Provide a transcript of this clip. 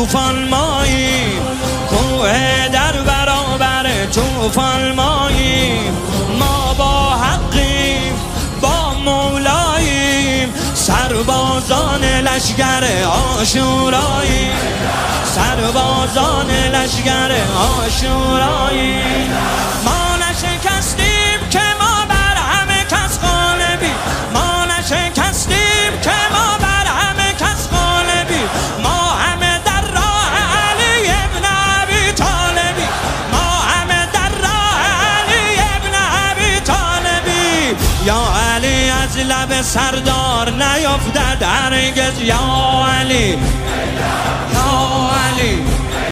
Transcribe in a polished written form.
طوفان ماییم، کوه در برابر طوفان ماییم. ما با حقیم، با مولاییم، سربازان لشگر عاشوراییم، سربازان لشگر عاشوراییم. ما نشکستیم که ما بر همه کس غالبیم، ما نشکستیم که ما بر همه کس غالبیم. ما همه در راه علی ابن ابی طالبیم، ما همه در راه علی ابن ابی طالبیم. یا علی از لب سردار نیفتد هرگز، یا علی، یا علی.